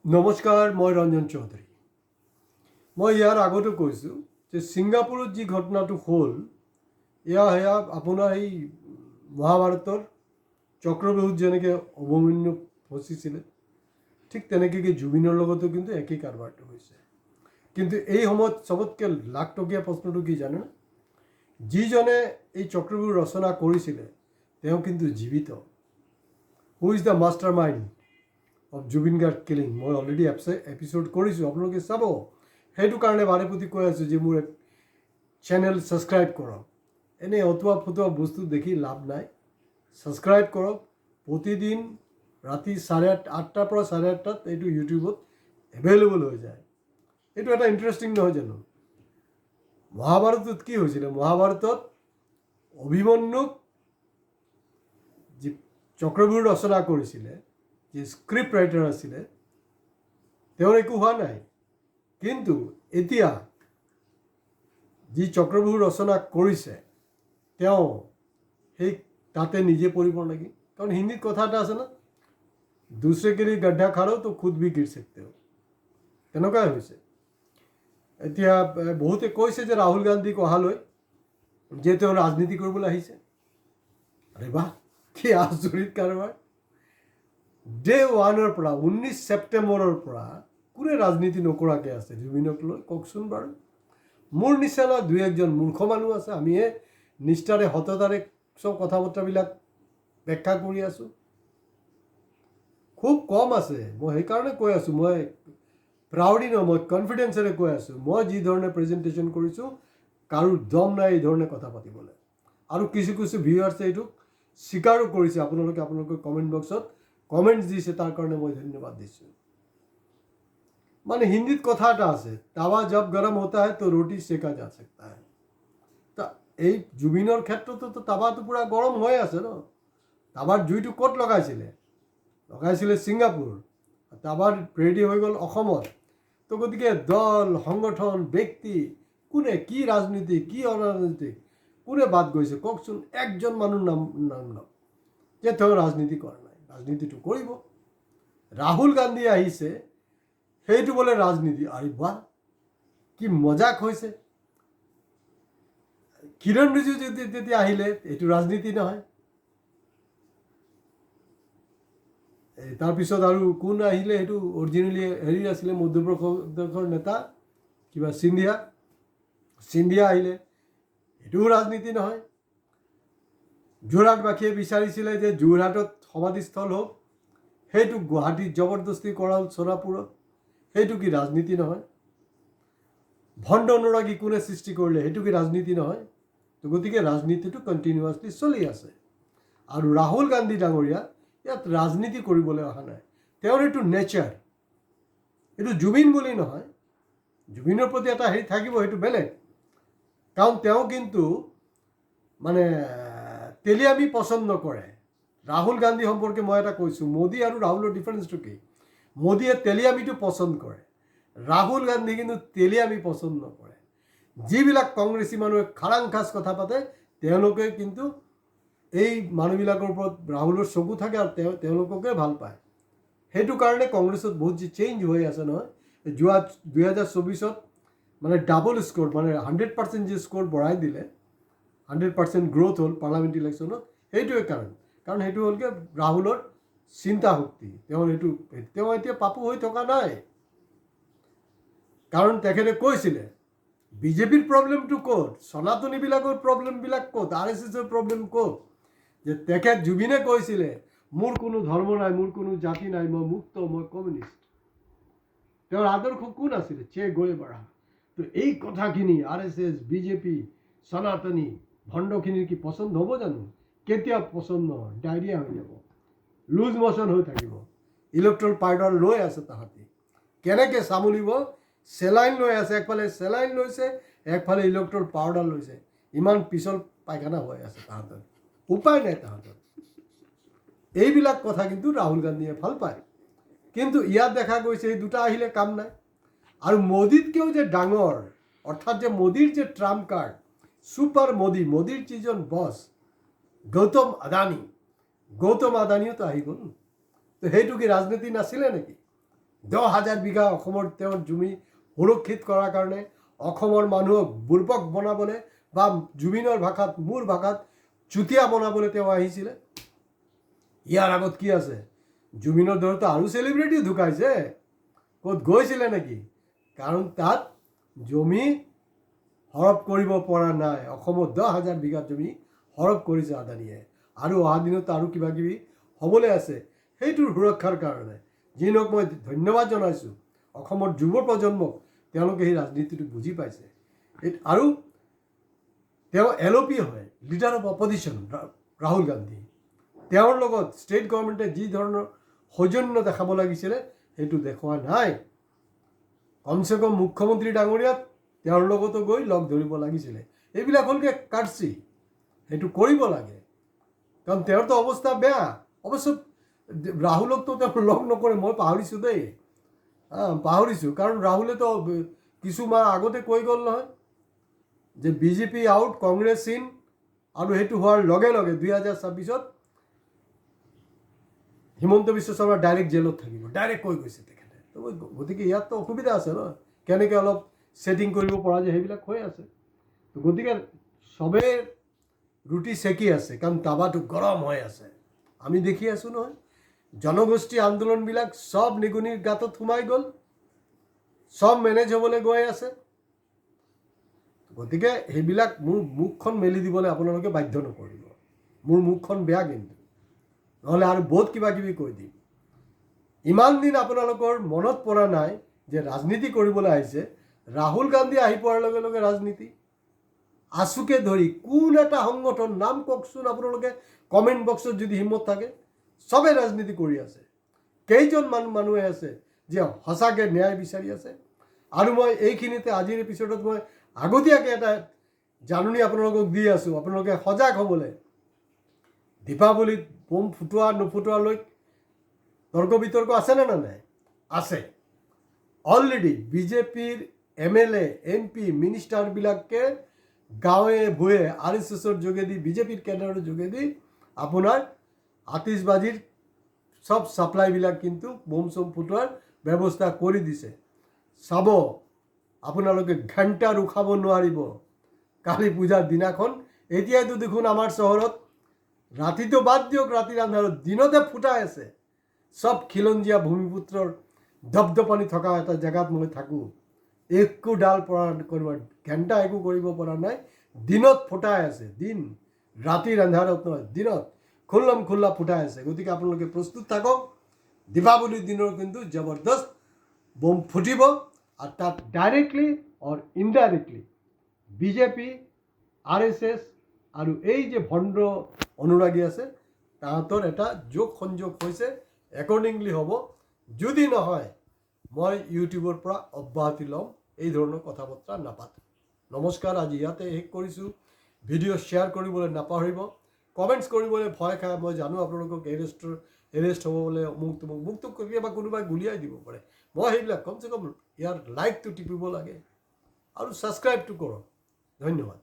নমস্কাৰ, মই ৰঞ্জন চৌধুৰী। মই ইয়াৰ আগতো কৈছোঁ যে ছিংগাপুৰত যি ঘটনাটো হ'ল সেয়া আপোনাৰ এই মহাভাৰতৰ চক্ৰব্যূহত যেনেকৈ অভিমন্যু ফচিছিলে ঠিক তেনেকৈ জুবিনৰ লগতো কিন্তু একেই কাৰবাৰটো হৈছে। কিন্তু এই সময়ত চবতকৈ লাখটকীয়া প্ৰশ্নটো কি জানে? যিজনে এই চক্ৰব্যূহ ৰচনা কৰিছিলে তেওঁ কিন্তু জীৱিত। Who is the master mind of Zubeen Garg killing? মই অলৰেডি এপিছ'ড কৰিছোঁ, আপোনালোকে চাব। সেইটো কাৰণে বাৰে প্ৰতি কৈ আছোঁ যে মোৰ চেনেল ছাবস্ক্ৰাইব কৰক। এনেই অতুৱা ফতুৱা বস্তু দেখি লাভ নাই। ছাবস্ক্ৰাইব কৰক। প্ৰতিদিন ৰাতি 8:30 পৰা 8:30 এইটো ইউটিউবত এভেইলেবল হৈ যায়। এইটো এটা ইণ্টাৰেষ্টিং নহয় জানো? মহাভাৰতত কি হৈছিলে? মহাভাৰতত অভিমন্যুক যি চক্ৰব্যূহ ৰচনা কৰিছিলে, যি স্ক্ৰিপ্ট ৰাইটাৰ আছিলে, তেওঁৰ একো হোৱা নাই। কিন্তু এতিয়া যি চক্ৰব্যূহ ৰচনা কৰিছে তেওঁ সেই তাতে নিজে পৰিব নেকি? কাৰণ হিন্দীত কথা এটা আছে না, দুসৰে কে লিয়ে গड्ढा খাড়ো তো খুদ ভি গিৰ सकते हो। তেনেকুৱাই হৈছে। এতিয়া বহুতে কৈছে যে ৰাহুল গান্ধীক অহালৈ যে তেওঁ ৰাজনীতি কৰিবলৈ আহিছে। আৰে বাহ, কি আচৰিত কাৰবাৰ! ডে ওৱানৰ পৰা 19 ছেপ্টেম্বৰৰ পৰা কোনে ৰাজনীতি নকৰাকৈ আছে জুবিনক লৈ? কওকচোন বাৰু। মোৰ নিচিনা দুই একজন মূৰ্খ মানুহ আছে, আমিহে নিষ্ঠাৰে সততাৰে চব কথা বতৰাবিলাক ব্যাখ্যা কৰি আছোঁ। খুব কম আছে। মই সেইকাৰণে কৈ আছোঁ, মই প্ৰাউডি নহয়, মই কনফিডেঞ্চেৰে কৈ আছোঁ। মই যি ধৰণে প্ৰেজেণ্টেশ্যন কৰিছোঁ কাৰো দম নাই এই ধৰণে কথা পাতিবলৈ। আৰু কিছু ভিউৱাৰ্ছে এইটোক স্বীকাৰো কৰিছে। আপোনালোকে আপোনালোকৰ কমেণ্ট বক্সত কমেণ্টছ দিছে, তাৰ কাৰণে মই ধন্যবাদ দিছোঁ। মানে হিন্দীত কথা এটা আছে, তাৱা জব গৰম হোতা হে তো ৰুটি সেকা যা সকতা হে। তা এই জুবিনৰ ক্ষেত্ৰতো তাৱাটো পূৰা গৰম হৈ আছে ন। তাৱাৰ জুইটো ক'ত লগাইছিলে ছিংগাপুৰ। তাৱাৰ ৰেডি হৈ গ'ল অসমত। তো গতিকে দল, সংগঠন, ব্যক্তি, কোনে কি ৰাজনীতি, কি অৰাজনীতিক, কোনে বাদ গৈছে কওকচোন? একজন মানুহৰ নাম লওক যে তেওঁ ৰাজনীতি কৰা নাই। ৰাজনীতিটো কৰিব। ৰাহুল গান্ধী আহিছে, সেইটো বোলে ৰাজনীতি। আৰে বাহ, কি মজাক হৈছে। কিৰণ ৰিজিজু যেতিয়া আহিলে এইটো ৰাজনীতি নহয়। তাৰপিছত আৰু কোন আহিলে? সেইটো অৰিজিনেলি হেৰি আছিলে, মধ্যপ্ৰদেশৰ নেতা কিবা সিন্ধিয়া আহিলে, এইটোও ৰাজনীতি নহয়। যোৰহাটবাসীয়ে বিচাৰিছিলে যে যোৰহাটত সমাধিস্থল হওক, সেইটো গুৱাহাটীত জবৰদস্তি কৰা হ'ল চোৰাপুৰত, সেইটো কি ৰাজনীতি নহয়? ভণ্ড অনুৰাগী কোনে সৃষ্টি কৰিলে, সেইটো কি ৰাজনীতি নহয়? তো গতিকে ৰাজনীতিটো কণ্টিনিউৱাছলি চলি আছে। আৰু ৰাহুল গান্ধী ডাঙৰীয়া ইয়াত ৰাজনীতি কৰিবলৈ অহা নাই। তেওঁৰ এইটো নেচাৰ। এইটো জুবিন বুলি নহয়, জুবিনৰ প্ৰতি এটা হেৰি থাকিব, সেইটো বেলেগ। কাৰণ তেওঁ কিন্তু মানে তেলিয়ামি পচন্দ নকৰে। ৰাহুল গান্ধী সম্পৰ্কে মই এটা কৈছোঁ, মোদী আৰু ৰাহুলৰ ডিফাৰেঞ্চটো কি? মোদীয়ে তেলিয়ামিটো পচন্দ কৰে, ৰাহুল গান্ধী কিন্তু তেলিয়ামি পচন্দ নকৰে। যিবিলাক কংগ্ৰেছী মানুহে খাৰাংখাচ কথা পাতে তেওঁলোকে কিন্তু এই মানুহবিলাকৰ ওপৰত ৰাহুলৰ চকু থাকে আৰু তেওঁলোককে ভাল পায়। সেইটো কাৰণে কংগ্ৰেছত বহুত যি চেঞ্জ হৈ আছে নহয়, যোৱা 2024 মানে ডাবল স্ক'ৰ, মানে 100% যি স্ক'ৰ বঢ়াই দিলে, 100% গ্ৰ'থ হ'ল পাৰ্লামেণ্ট ইলেকশ্যনত। সেইটোৱে কাৰণ সেইটো হ'ল কি ৰাহুলৰ চিন্তা শক্তি। তেওঁ এতিয়া পাপু হৈ থকা নাই। কাৰণ তেখেতে কৈছিলে বিজেপিৰ প্ৰব্লেমটো ক'ত, সনাতনীবিলাকৰ প্ৰব্লেমবিলাক ক'ত, RSSৰ প্ৰব্লেম ক'ত? যে তেখেত জুবিনে কৈছিলে মোৰ কোনো ধৰ্ম নাই, মোৰ কোনো জাতি নাই, মই মুক্ত, মই কমিউনিষ্ট। তেওঁৰ আদৰ্শ কোন আছিলে? চে গুয়েভাৰা। তো এই কথাখিনি RSS, বিজেপি, সনাতনী ভণ্ডখিনিৰ কি পচন্দ হ'ব জানো? কেতিয়াও পচন্দ নহয়। ডায়েৰিয়া হৈ যাব, লুজ মোশ্যন হৈ থাকিব। ইলেক্ট্ৰল পাউডাৰ লৈ আছে তাহাঁতি। কেনেকৈ চামুলিব? চেলাইন লৈ আছে, একফালে চেলাইন লৈছে, একফালে ইলেক্ট্ৰল পাউডাৰ লৈছে। ইমান পিছল পায়খানা হৈ আছে তাহাঁতৰ, উপায় নাই তাহাঁতৰ। এইবিলাক কথা কিন্তু ৰাহুল গান্ধীয়ে ভাল পায়। কিন্তু ইয়াত দেখা গৈছে এই দুটা আহিলে কাম নাই। আৰু মোদীতকৈও যে ডাঙৰ, অৰ্থাৎ যে মোদীৰ যে ট্ৰাম্প কাৰ্ড, ছুপাৰ মোদীৰ যিজন বছ গৌতম আদানী, গৌতম আদানীও তো আহি গ'ল। তো সেইটো কি ৰাজনীতি নাছিলে নেকি? 10,000 বিঘা অসমৰ তেওঁৰ জমি সুৰক্ষিত কৰাৰ কাৰণে, অসমৰ মানুহক বুৰ্বক বনাবলৈ বা জুবিনৰ ভাষাত, মোৰ ভাষাত চুতীয়া বনাবলৈ তেওঁ আহিছিলে। ইয়াৰ আগত কি আছে? জুবিনৰ দৰেতো আৰু চেলিব্ৰিটি ঢুকাইছে, ক'ত গৈছিলে নেকি? কাৰণ তাত জমি হৰপ কৰিব পৰা নাই। অসমত 10,000 বিঘা জমি হৰপ কৰিছে আদানীয়ে, আৰু অহা দিনত আৰু কিবা কিবি হ'বলৈ আছে সেইটোৰ সুৰক্ষাৰ কাৰণে। যি নহওক মই ধন্যবাদ জনাইছোঁ অসমৰ যুৱ প্ৰজন্মক, তেওঁলোকে সেই ৰাজনীতিটো বুজি পাইছে। আৰু তেওঁ LOP হয়, leader of opposition Rahul Gandhi. তেওঁৰ লগত ষ্টেট গভৰ্ণমেণ্টে যি ধৰণৰ সৌজন্য দেখাব লাগিছিলে সেইটো দেখুওৱা নাই। কমচে কম মুখ্যমন্ত্ৰী ডাঙৰীয়াক তেওঁৰ লগতো গৈ লগ ধৰিব লাগিছিলে। এইবিলাক হ'লগৈ কাৰ্চি, সেইটো কৰিব লাগে, কাৰণ তেওঁৰতো অৱস্থা বেয়া। অৱশ্য ৰাহুলকতো তেওঁ লগ নকৰে, মই পাহৰিছোঁ দেই, পাহৰিছোঁ। কাৰণ ৰাহুলেতো কিছুমাহ আগতে কৈ গ'ল নহয় যে BJP আউট, কংগ্ৰেছ ইন, আৰু সেইটো হোৱাৰ লগে লগে 2026 হিমন্ত বিশ্ব শৰ্মা ডাইৰেক্ট জেলত থাকিব, ডাইৰেক্ট কৈ গৈছে তেখেতে। তো গতিকে ইয়াততো অসুবিধা আছে ন, কেনেকৈ অলপ ছেটিং কৰিব পৰা যায়, সেইবিলাক হৈ আছে। তো গতিকে চবেই ৰুটি সেকি আছে, কাৰণ তাৱাটো গৰম হৈ আছে। আমি দেখি আছোঁ নহয়, জনগোষ্ঠী আন্দোলনবিলাক চব নিগনিৰ গাঁতত সোমাই গ'ল, চব মেনেজ হ'বলৈ গৈ আছে। গতিকে সেইবিলাক মোৰ মুখখন মেলি দিবলৈ আপোনালোকে বাধ্য নকৰিব। মোৰ মুখখন বেয়া, কিন্তু নহ'লে আৰু বহুত কিবা কিবি কৈ দিম। ইমান দিন আপোনালোকৰ মনত পৰা নাই যে ৰাজনীতি কৰিবলৈ আহিছে। ৰাহুল গান্ধী আহি পোৱাৰ লগে লগে ৰাজনীতি, আছুকে ধৰি কোন এটা সংগঠন নাম কওকচোন আপোনালোকে, কমেণ্ট বক্সত যদি হিম্মত থাকে। চবে ৰাজনীতি কৰি আছে। কেইজন মানুহে আছে যে সঁচাকৈ ন্যায় বিচাৰি আছে। আৰু মই এইখিনিতে আজিৰ এপিছডত মই আগতীয়াকৈ এটা জাননী আপোনালোকক দি আছোঁ, আপোনালোকে সজাগ হ'বলৈ। দীপাৱলীত বোম ফুটোৱা নুফুটোৱালৈ তৰ্ক বিতৰ্ক আছেনে নাই? আছে। অলৰেডি BJPৰ MLA, MP, মিনিষ্টাৰবিলাকে গাঁৱে ভূঞে RSSৰ যোগেদি, BJPৰ কেডাৰৰ যোগেদি আপোনাৰ আতিশবাজিৰ সব ছাপ্লাইবিলাক কিন্তু বোম চোম ফুটোৱাৰ ব্যৱস্থা কৰি দিছে। চাব, আপোনালোকে ঘণ্টা ৰখাব নোৱাৰিব। কালী পূজাৰ দিনাখন এতিয়াইতো দেখোন আমাৰ চহৰত ৰাতিটো বাদ দিয়ক, ৰাতিৰ আন্ধাৰত দিনতে ফুটাই আছে। চব খিলঞ্জীয়া ভূমিপুত্ৰৰ দপদপানি থকা এটা জেগাত মই থাকোঁ। একো ডাল পৰা কৰিব, ঘণ্টা একো কৰিব পৰা নাই, দিনত ফুটাই আছে। দিন ৰাতিৰ আন্ধাৰত নহয়, দিনত খুল্লম খুল্লা ফুটাই আছে। গতিকে আপোনালোকে প্ৰস্তুত থাকক, দীপাৱলীৰ দিনৰ কিন্তু জবৰদস্ত বোম ফুটিব। আৰু তাত ডাইৰেক্টলি অৰ ইনডাইৰেক্টলি BJP, RSS আৰু এই যে ভণ্ড অনুৰাগী আছে তাহাঁতৰ এটা যোগ সংযোগ হৈছে। একৰ্ডিংলি হ'ব। যদি নহয় মই ইউটিউবৰ পৰা অব্যাহতি ল'ম, এই ধৰণৰ কথা বতৰা নাপাতোঁ। নমস্কাৰ, আজি ইয়াতে শেষ কৰিছোঁ। ভিডিঅ' শ্বেয়াৰ কৰিবলৈ নাপাহৰিব। কমেণ্টছ কৰিবলৈ ভয় খায়, মই জানো আপোনালোকক এৰেষ্ট হ'ব বোলে, মোকতো কেতিয়াবা কোনোবাই গুলিয়াই দিব পাৰে। মই সেইবিলাক কমচে কম ইয়াৰ লাইকটো টিপিব লাগে আৰু ছাবস্ক্ৰাইবটো কৰক। ধন্যবাদ।